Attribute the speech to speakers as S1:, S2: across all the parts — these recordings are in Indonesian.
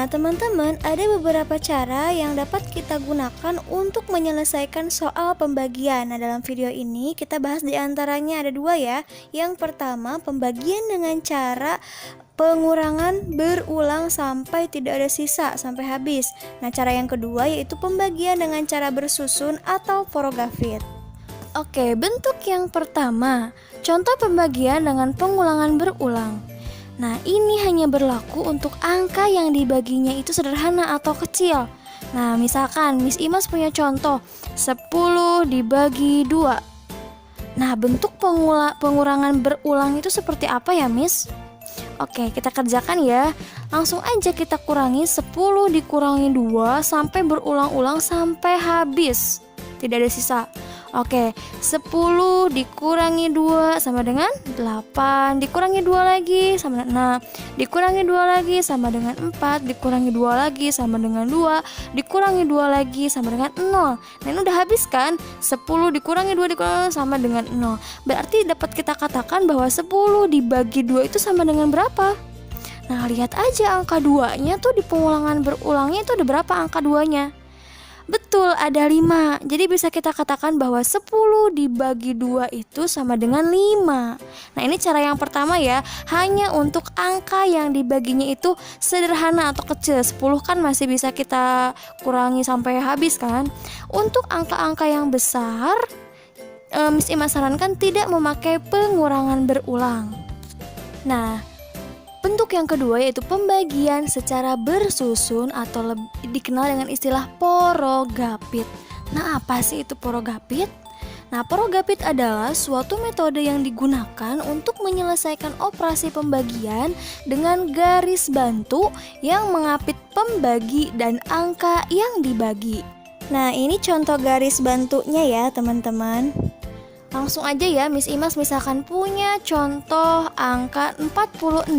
S1: Nah, teman-teman, ada beberapa cara yang dapat kita gunakan untuk menyelesaikan soal pembagian. Nah, dalam video ini kita bahas di antaranya ada dua ya. Yang pertama, pembagian dengan cara pengurangan berulang sampai tidak ada sisa sampai habis. Nah, cara yang kedua yaitu pembagian dengan cara bersusun atau porogafit. Oke, bentuk yang pertama, contoh pembagian dengan pengulangan berulang. Nah, ini hanya berlaku untuk angka yang dibaginya itu sederhana atau kecil. Nah, misalkan Miss Imas punya contoh 10 dibagi 2. Nah, bentuk pengurangan berulang itu seperti apa ya, Miss? Oke, kita kerjakan ya. Langsung aja kita kurangi 10 dikurangi 2 sampai berulang-ulang sampai habis. Tidak ada sisa. Oke, 10 dikurangi 2 sama dengan 8. Dikurangi 2 lagi sama dengan 6. Dikurangi 2 lagi sama dengan 4. Dikurangi 2 lagi sama dengan 2. Dikurangi 2 lagi sama dengan 0. Nah, ini udah habis kan? 10 dikurangi 2 dikurangi sama dengan 0. Berarti dapat kita katakan bahwa 10 dibagi 2 itu sama dengan berapa? Nah, lihat aja angka 2-nya tuh di pengulangan berulangnya itu ada berapa angka 2-nya? Betul, ada 5. Jadi bisa kita katakan bahwa 10 dibagi 2 itu sama dengan 5. Nah, ini cara yang pertama ya. Hanya untuk angka yang dibaginya itu sederhana atau kecil. 10 kan masih bisa kita kurangi sampai habis kan. Untuk angka-angka yang besar, Miss Ima sarankan tidak memakai pengurangan berulang. Nah, bentuk yang kedua yaitu pembagian secara bersusun atau dikenal dengan istilah porogapit. Nah, apa sih itu porogapit? Nah, porogapit adalah suatu metode yang digunakan untuk menyelesaikan operasi pembagian dengan garis bantu yang mengapit pembagi dan angka yang dibagi. Nah, ini contoh garis bantunya ya, teman-teman. Langsung aja ya, Miss Imas misalkan punya contoh angka 46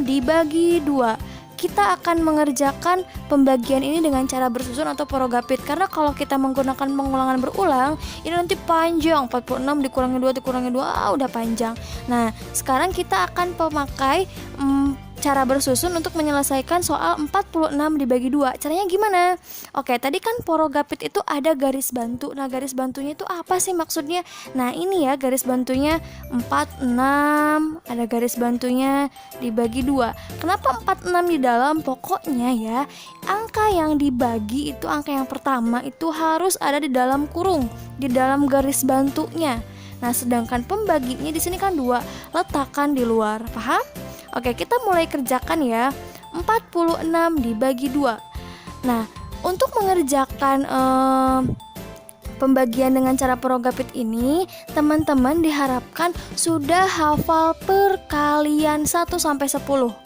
S1: dibagi 2. Kita akan mengerjakan pembagian ini dengan cara bersusun atau porogapit. Karena kalau kita menggunakan pengulangan berulang, ini nanti panjang. 46 dikurangi 2 dikurangi 2, udah panjang. Nah, sekarang kita akan memakai cara bersusun untuk menyelesaikan soal 46 dibagi 2. Caranya gimana? Oke, tadi kan porogapit itu ada garis bantu. Nah, garis bantunya itu apa sih maksudnya? Nah, ini ya garis bantunya 46, ada garis bantunya dibagi 2. Kenapa 46 di dalam? Pokoknya ya, angka yang dibagi itu angka yang pertama itu harus ada di dalam kurung, di dalam garis bantunya. Nah, sedangkan pembaginya di sini kan 2, letakkan di luar. Paham? Oke, kita mulai kerjakan ya. 46 dibagi 2. Nah, untuk mengerjakan pembagian dengan cara porogapit ini, teman-teman diharapkan sudah hafal perkalian 1 sampai 10.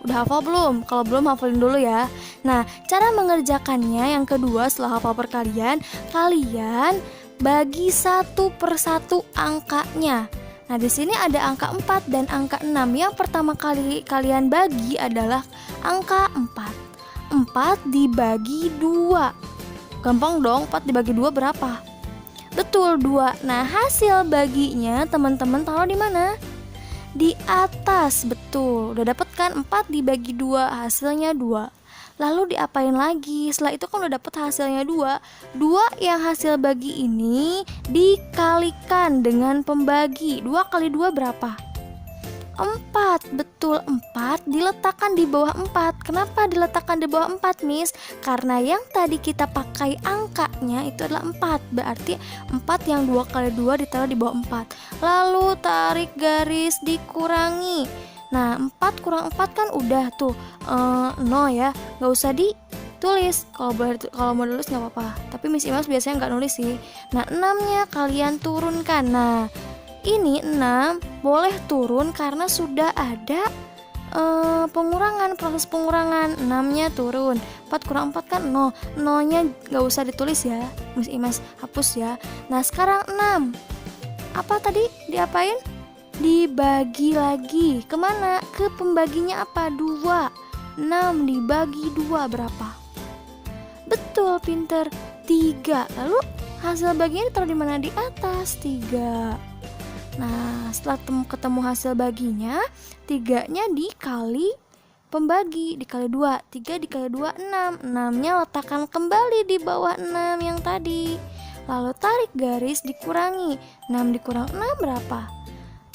S1: Udah hafal belum? Kalau belum, hafalin dulu ya. Nah, cara mengerjakannya yang kedua setelah hafal perkalian, kalian bagi satu persatu angkanya. Nah, di sini ada angka 4 dan angka 6. Yang pertama kali kalian bagi adalah angka 4. 4 dibagi 2. Gampang dong, 4 dibagi 2 berapa? Betul, 2. Nah, hasil baginya teman-teman taruh di mana? Di atas, betul. Udah dapet kan 4 dibagi 2, hasilnya 2. Lalu diapain lagi? Setelah itu kan udah dapet hasilnya 2. 2 yang hasil bagi ini dikalikan dengan pembagi. 2 kali 2 berapa? 4. Betul, 4 diletakkan di bawah 4. Kenapa diletakkan di bawah 4, Miss? Karena yang tadi kita pakai angkanya itu adalah 4. Berarti 4 yang 2 kali 2 ditaruh di bawah 4. Lalu tarik garis dikurangi. Nah, 4 kurang 4 kan udah tuh 0 ya. Gak usah ditulis. Kalau mau tulis gak apa-apa. Tapi Miss Imas biasanya gak nulis sih. Nah, 6-nya kalian turunkan. Nah, ini 6 boleh turun karena sudah ada pengurangan, proses pengurangan. 6-nya turun. 4 kurang 4 kan 0. 0-nya gak usah ditulis ya. Miss Imas hapus ya. Nah, sekarang 6. Apa tadi? Diapain? Dibagi lagi. Kemana? Ke pembaginya apa? 2. 6 dibagi 2 berapa? Betul, pinter, 3. Lalu hasil baginya ditaruh di mana? Di atas, 3. Nah, setelah ketemu hasil baginya, 3-nya dikali pembagi, dikali 2, 3 dikali 2, 6. 6-nya letakkan kembali di bawah 6 yang tadi. Lalu tarik garis dikurangi. 6 dikurang 6 berapa?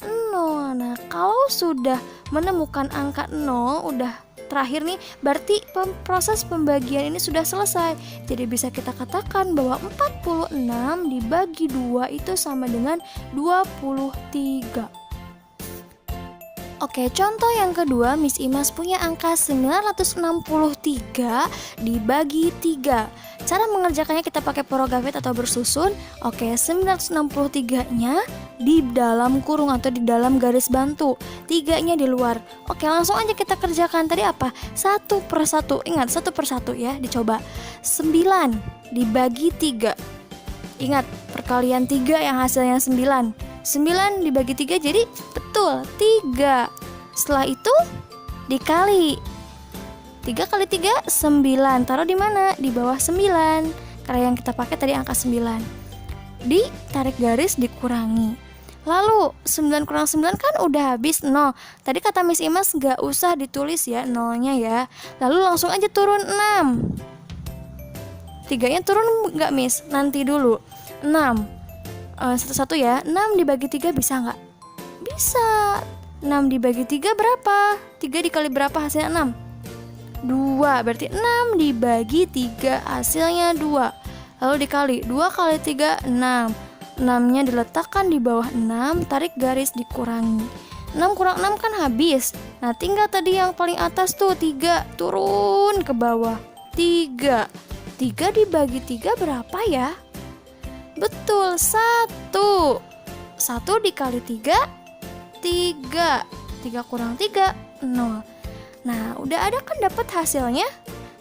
S1: 0. Nah, kalau sudah menemukan angka 0, udah terakhir nih, berarti proses pembagian ini sudah selesai. Jadi bisa kita katakan bahwa 46 dibagi 2 itu sama dengan 23. Oke, contoh yang kedua, Miss Imas punya angka 963 dibagi 3. Cara mengerjakannya kita pakai porogafit atau bersusun. Oke, 963-nya di dalam kurung atau di dalam garis bantu, 3-nya di luar. Oke, langsung aja kita kerjakan. Tadi apa? Satu per satu. Ingat, satu per satu ya, dicoba. 9 dibagi 3. Ingat, perkalian 3 yang hasilnya 9. 9 dibagi 3 jadi betul 3. Setelah itu dikali 3 kali 3 9. Taruh di mana? Di bawah 9. Karena yang kita pakai tadi angka 9. Ditarik garis dikurangi. Lalu 9 kurang 9 kan udah habis 0. Tadi kata Miss Imas gak usah ditulis ya 0-nya ya. Lalu langsung aja turun 6. 3-nya turun gak Miss? Nanti dulu. 6 satu-satu ya. 6 dibagi 3 bisa nggak? Bisa. 6 dibagi 3 berapa? 3 dikali berapa hasilnya 6? 2. Berarti 6 dibagi 3 hasilnya 2. Lalu dikali 2 kali 3 6. 6-nya diletakkan di bawah 6, tarik garis dikurangi. 6 kurang 6 kan habis. Nah, tinggal tadi yang paling atas tuh 3, turun ke bawah 3. 3 dibagi 3 berapa ya? Betul, 1. 1 dikali 3 3. 3 kurang 3 0. Nah, udah ada kan dapat hasilnya?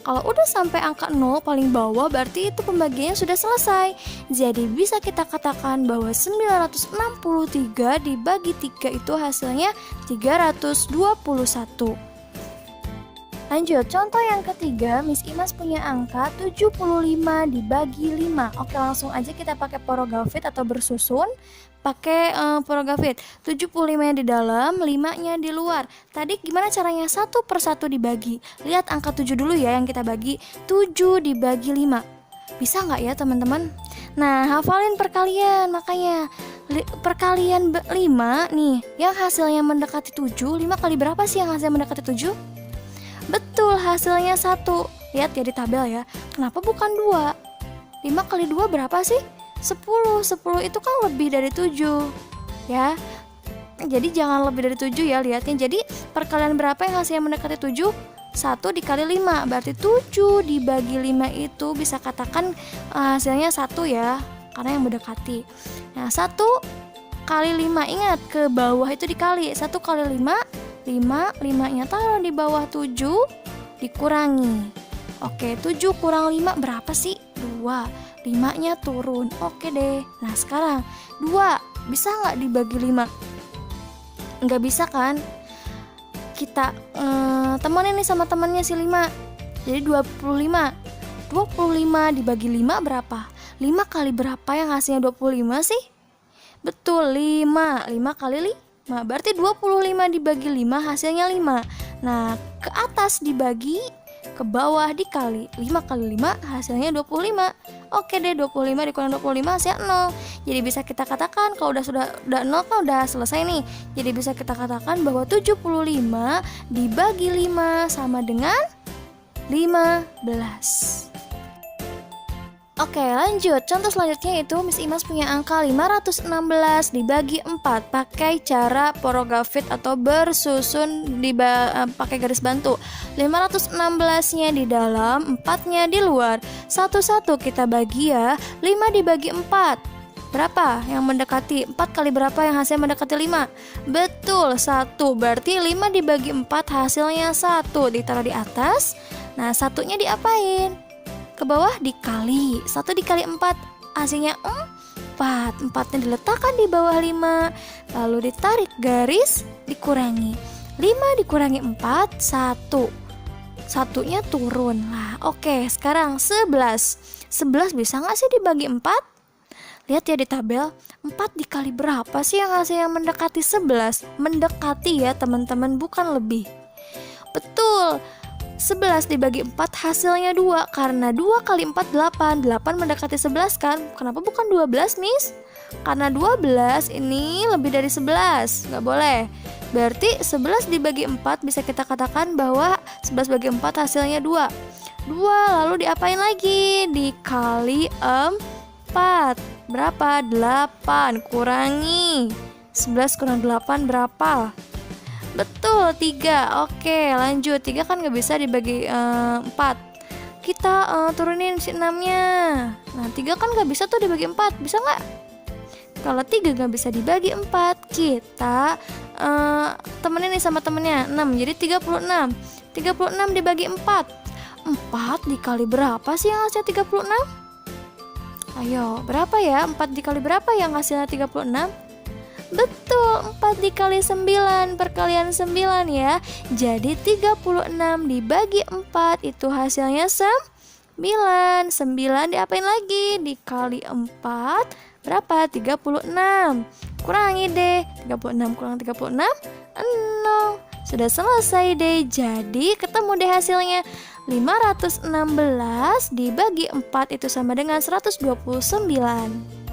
S1: Kalau udah sampai angka 0 paling bawah, berarti itu pembagiannya sudah selesai. Jadi bisa kita katakan bahwa 963 dibagi 3 itu hasilnya 321. Lanjut, contoh yang ketiga, Miss Imas punya angka 75 dibagi 5. Oke, langsung aja kita pakai porogafit atau bersusun. Pakai porogafit. 75-nya di dalam, 5-nya di luar. Tadi gimana caranya? Satu per satu dibagi. Lihat angka 7 dulu ya yang kita bagi. 7 dibagi 5. Bisa nggak ya teman-teman? Nah, hafalin perkalian. Makanya perkalian 5 nih, yang hasilnya mendekati 7. 5 kali berapa sih yang hasilnya mendekati 7? Betul, hasilnya 1. Lihat ya di tabel ya. Kenapa bukan 2? 5 kali 2 berapa sih? 10. 10 itu kan lebih dari 7 ya. Jadi jangan lebih dari 7 ya lihatnya. Jadi perkalian berapa yang hasilnya mendekati 7? 1 dikali 5. Berarti 7 dibagi 5 itu bisa katakan hasilnya 1 ya, karena yang mendekati. Nah, 1 kali 5, ingat ke bawah itu dikali. 1 kali 5 5-nya taruh di bawah 7 dikurangi. Oke, 7 kurang 5 berapa sih? 2. 5-nya turun. Oke deh. Nah, sekarang 2 bisa nggak dibagi 5? Nggak bisa kan? Kita temenin nih sama temannya si 5. Jadi 25. 25 dibagi 5 berapa? 5 kali berapa yang hasilnya 25 sih? Betul, 5. 5 kali 5. Berarti 25 dibagi 5 hasilnya 5. Nah, ke atas dibagi, ke bawah dikali. 5 kali 5 hasilnya 25. Oke deh, 25 dikurang 25 hasilnya 0. Jadi bisa kita katakan kalau udah 0 kan udah selesai nih. Jadi bisa kita katakan bahwa 75 dibagi 5 sama dengan 15. Oke, lanjut. Contoh selanjutnya itu Miss Imas punya angka 516 dibagi 4 pakai cara porogafit atau bersusun pakai garis bantu. 516-nya di dalam, 4-nya di luar. Satu-satu kita bagi ya. 5 dibagi 4. Berapa yang mendekati? 4 kali berapa yang hasilnya mendekati 5? Betul, 1. Berarti 5 dibagi 4 hasilnya 1. Ditaruh di atas. Nah, satunya diapain? Ke bawah dikali. 1 dikali 4 hasilnya 4. 4-nya diletakkan di bawah 5. Lalu ditarik garis dikurangi. 5 dikurangi 4 1. Satunya turun. Nah, oke, sekarang 11. 11 bisa gak sih dibagi 4? Lihat ya di tabel. 4 dikali berapa sih yang hasilnya mendekati 11? Mendekati ya teman-teman, bukan lebih. Betul. 11 dibagi 4 hasilnya 2. Karena 2 kali 4 8. 8 mendekati 11 kan? Kenapa bukan 12, Miss? Karena 12 ini lebih dari 11. Nggak boleh. Berarti 11 dibagi 4 bisa kita katakan bahwa 11 bagi 4 hasilnya 2. 2 lalu diapain lagi? Dikali 4. Berapa? 8. Kurangi 11 kurang 8 berapa? Betul, 3. Oke, lanjut. 3 kan gak bisa dibagi 4. Kita turunin si 6-nya. Nah, 3 kan gak bisa tuh dibagi 4. Bisa gak? Kalau 3 gak bisa dibagi 4, kita temenin nih sama temennya 6, jadi 36. 36 dibagi 4. 4 dikali berapa sih yang hasilnya 36? Ayo, berapa ya? 4 dikali berapa yang hasilnya 36? Betul, 4 dikali 9 perkalian 9 ya. Jadi 36 dibagi 4 itu hasilnya 9. 9 diapain lagi? Dikali 4 berapa? 36. Kurangi deh. 36 kurang 36 0. Sudah selesai deh. Jadi ketemu deh hasilnya. 516 dibagi 4 itu sama dengan 129.